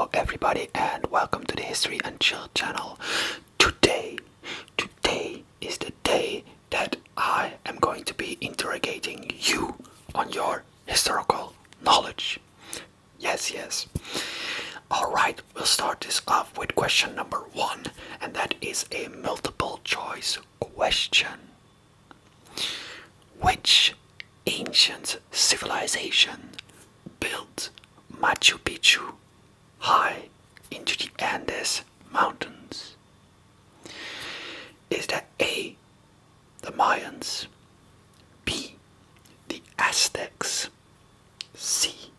Hello everybody and welcome to the History and Chill channel. Today is the day that I am going to be interrogating you on your historical knowledge. Yes. Alright, we'll start this off with question number 1, and that is a multiple choice question. Which ancient civilization built Machu Picchu high into the Andes Mountains? Is that A, the Mayans, B, the Aztecs, C,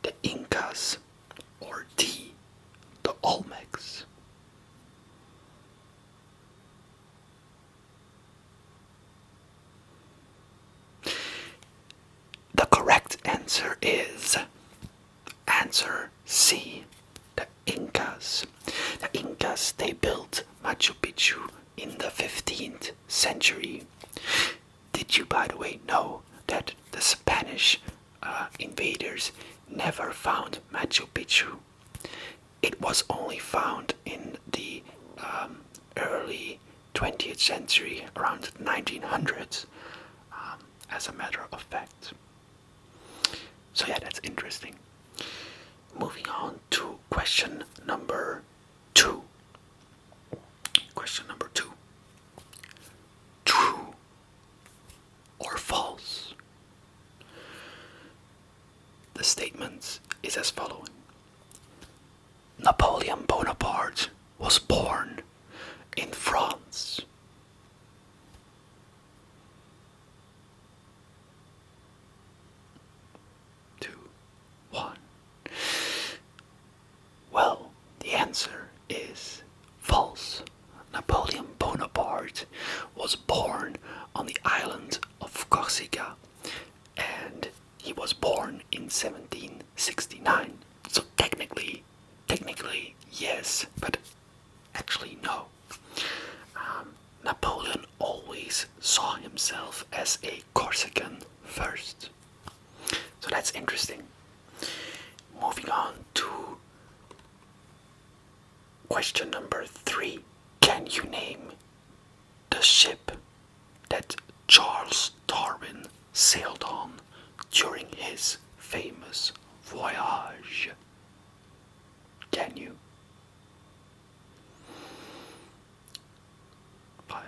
the Incas, or D, the Olmecs? The correct answer is answer C, the Incas. The Incas, they built Machu Picchu in the 15th century. Did you, by the way, know that the Spanish invaders never found Machu Picchu? It was only found in the early 20th century, around 1900s, as a matter of fact. So yeah, that's interesting. Moving on to question number 2. Question number 2. True or false? The statement is as following. Napoleon Bonaparte was born in France. 2, 1. Well, the answer is false. Napoleon Bonaparte was born on the island of Corsica, and he was born in 1769. So technically yes, but actually no. Napoleon always saw himself as a Corsican first. So that's interesting. Moving on to question number 3. Can you name the ship that Charles Darwin sailed on during his famous voyage? Can you? 5,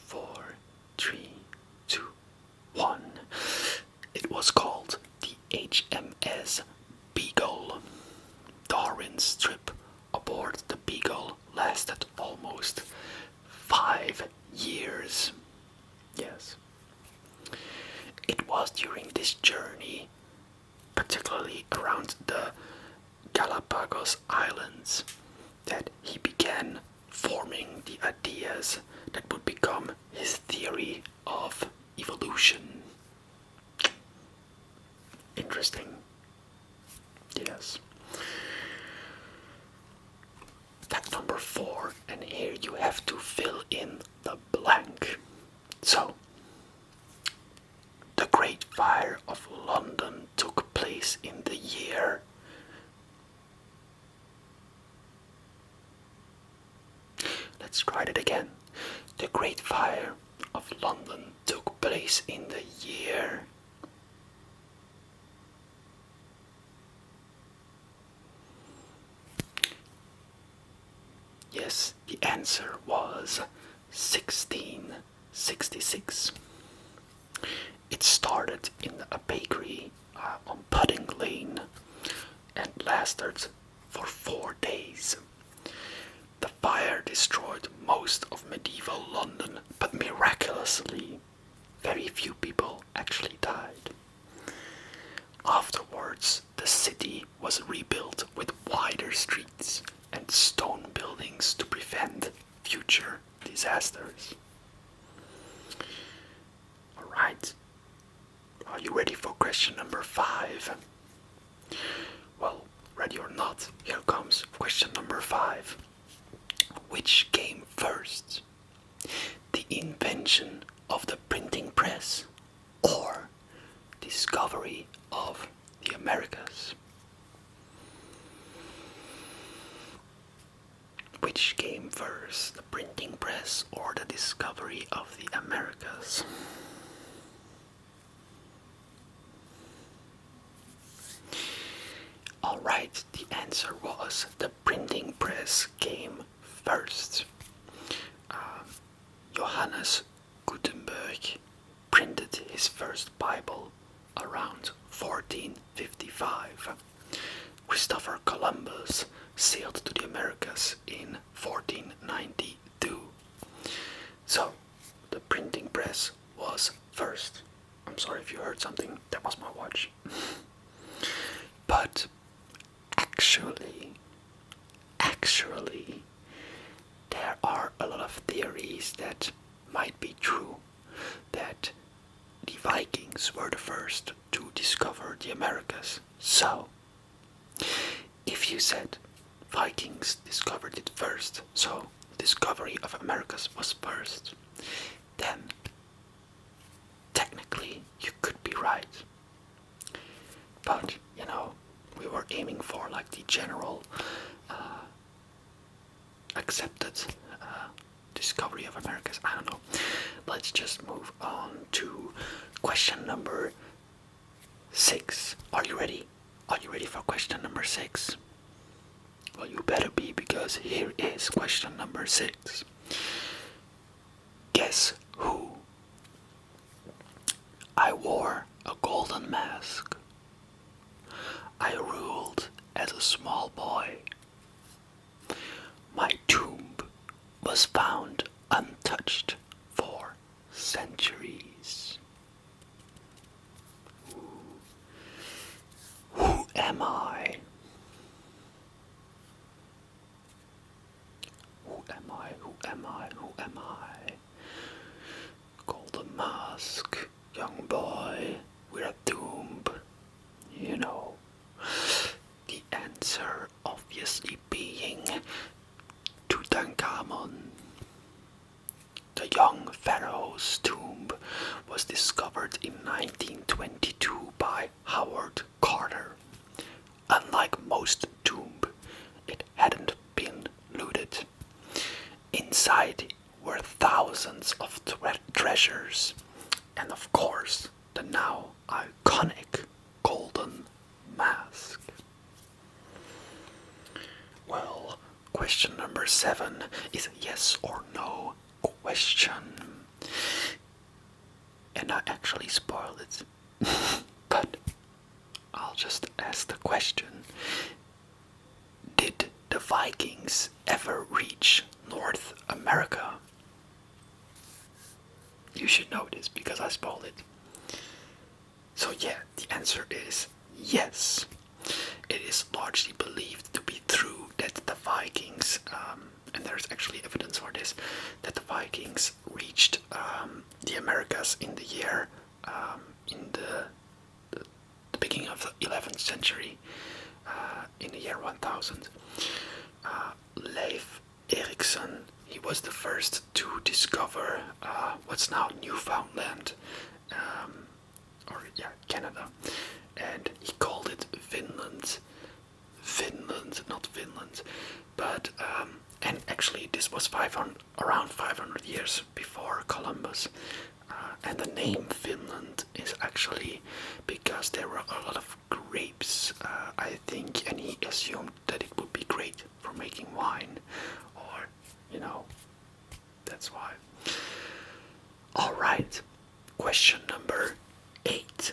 4, 3, 2, 1. It was called the HMS Beagle. Darwin's trip aboard the Beagle lasted almost 5 years. Yes. It was during this journey, particularly around the Galapagos Islands, that he began forming the ideas that would become his theory of evolution. Interesting. Yes. Fact number 4, and here you have to fill in the blank. So, the Great Fire of London took place in the year. Let's try that again. The Great Fire of London took place in the year. Yes, the answer was 1666. It started in a bakery on Pudding Lane and lasted for 4 days. The fire destroyed most of medieval London, but miraculously, very few people actually died. Afterwards, the city was rebuilt with wider streets and stone buildings to prevent future disasters. Alright, are you ready for question number 5? Well, ready or not, here comes question number 5. Which came first? The invention of the printing press or discovery of the Americas? first, the printing press or the discovery of the Americas? Alright, the answer was the printing press came first. Johannes Gutenberg printed his first Bible around 1455. Christopher Columbus sailed to the Americas in 1492. So, the printing press was first. I'm sorry if you heard something, that was my watch. But actually, there are a lot of theories that might be true, that the Vikings were the first to discover the Americas. So, if you said Vikings discovered it first, so discovery of Americas was first, then technically you could be right. But, you know, we were aiming for like the general accepted discovery of Americas. I don't know. Let's just move on to question number 6. Are you ready? Are you ready for question number 6? Well, you better be, because here is question number 6. Guess who? I wore a golden mask. I ruled as a small boy. My tomb was found untouched for centuries. Who am I? Who am I? Who am I? Who am I? Golden mask, young boy with a tomb. You know, the answer obviously being Tutankhamun. The young pharaoh's tomb was discovered in 1922 by Howard Carter. Unlike most tombs, it hadn't been looted. Inside were thousands of treasures, and of course, the now iconic golden mask. Well, question number 7 is a yes or no question. And I actually spoiled it. But I'll just ask the question. Did the Vikings ever reach North America? You should know this because I spoiled it. So yeah, the answer is yes. It is largely believed to be true that the Vikings, and there's actually evidence for this, that the Vikings reached the Americas in the year, in the beginning of the 11th century, in the year 1000. Leif Erikson, he was the first to discover what's now Newfoundland, Canada, and he called it Finland, not Finland, but and actually this was around 500 years before Columbus, and the name Finland is actually because there were a lot of grapes, I think, and he assumed that it would be great for making wine, or, you know, that's why. Alright, question number 8.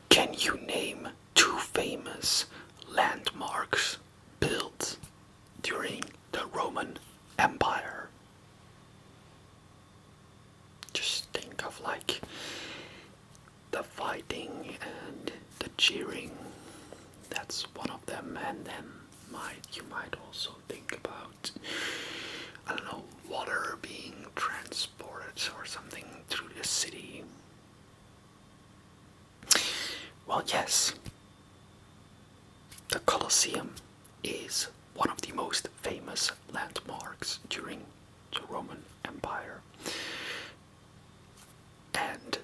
Can you name 2 famous landmarks built during the Roman Empire? Just think of like the fighting and the cheering. That's one of them, and then you might also think about, I don't know, water being transported or something through the city. Well, yes, the Colosseum is one of the most famous landmarks during the Roman Empire, and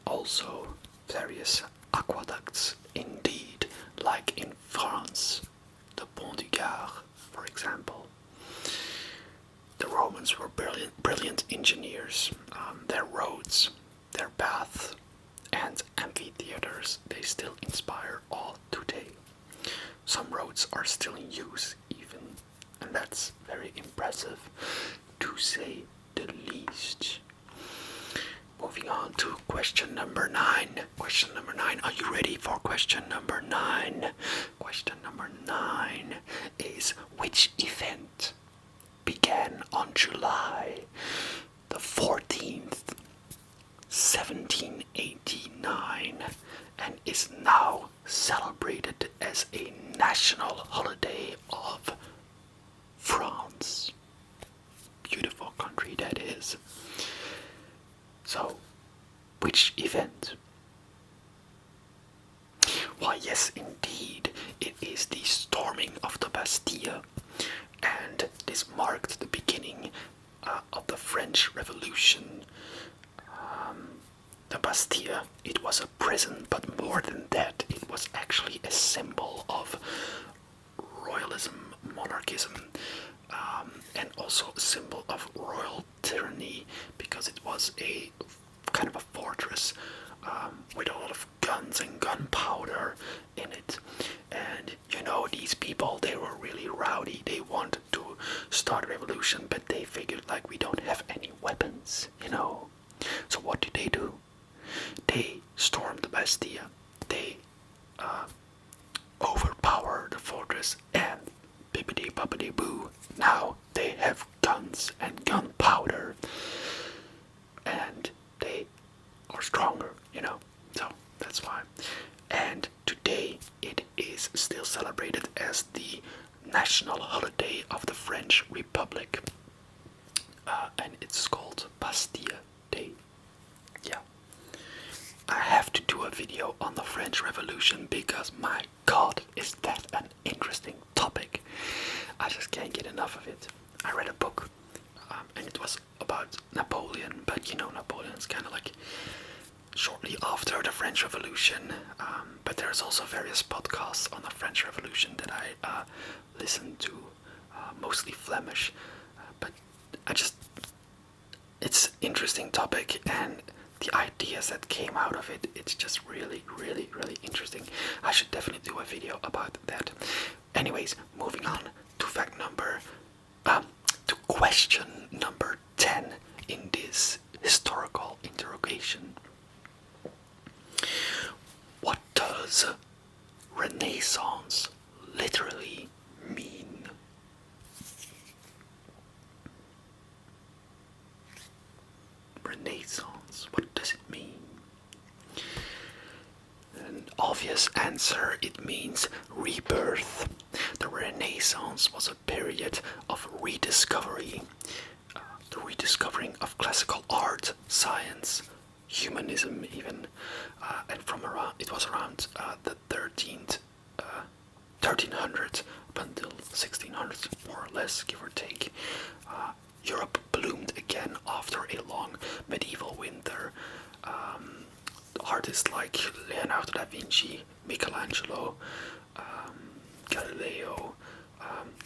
also various aqueducts, indeed, like in France, the Pont du Gard, for example. Romans were brilliant engineers. Their roads, their baths, and amphitheaters, they still inspire all today. Some roads are still in use even, and that's very impressive, to say the least. Moving on to question number 9. Question number 9. Are you ready for question number 9? Question number 9 is, which event began on July the 14th, 1789, and is now celebrated as a national holiday of France? Beautiful country that is. So, which event? Why, yes, indeed, it is the storming of the Bastille, and this marked the beginning of the French Revolution. The Bastille, it was a prison, but more than that, it was actually a symbol of royalism, monarchism, and also a symbol of royal tyranny, because it was a kind of a fortress with a lot of guns and gunpowder in it. And you know, these people, they were really rowdy. They wanted to start a revolution, but they figured, like, we don't have any weapons, you know. So what did they do? They stormed the Bastille. They overpowered the fortress, and bippity boppity boo, now they have guns and gunpowder, and they are stronger, you know. So that's why. And today it is still celebrated as the national holiday of the French Republic, and it's called Bastille Day. Yeah. I have to do a video on the French Revolution because, my god, is that an interesting topic. I just can't get enough of it. I read a book, and it was about Napoleon, but you know, Napoleon's kind of like shortly after the French Revolution. But there's also various podcasts on the French Revolution that I listen to, mostly Flemish. But it's an interesting topic, and the ideas that came out of it, it's just really, really, really interesting. I should definitely do a video about that. Anyways, moving on to to question number 10 in this historical interrogation. What does Renaissance literally mean? Renaissance, what does it mean? An obvious answer, it means rebirth. The Renaissance was a period of rediscovery, the rediscovering of classical art, science, humanism even, and it was around the 1300s up until 1600s, more or less, give or take. Europe bloomed again after a long medieval winter. Artists like Leonardo da Vinci, Michelangelo, Galileo,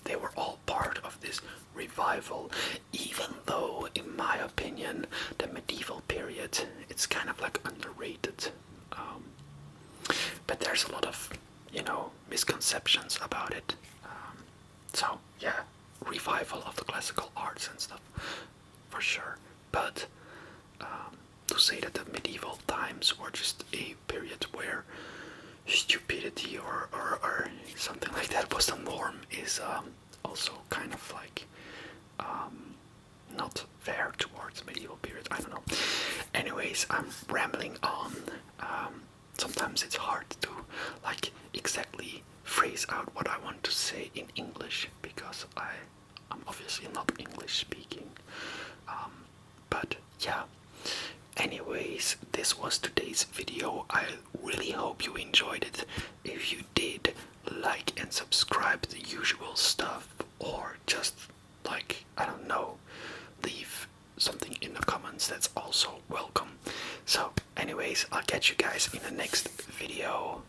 they were all part of this revival, even though, in my opinion, the medieval period, it's kind of like underrated. But there's a lot of, you know, misconceptions about it. So, yeah, revival of the classical arts and stuff, for sure. But to say that the medieval times were just a period where stupidity or something like that was the norm is also kind of like not fair towards medieval period. I don't know. Anyways, I'm rambling on. Sometimes it's hard to like exactly phrase out what I want to say in English because I'm obviously not English speaking. But yeah. Anyways, this was today's video. I really hope you enjoyed it. If you did, like and subscribe, the usual stuff, or just like, I don't know, leave something in the comments, that's also welcome. So anyways, I'll catch you guys in the next video.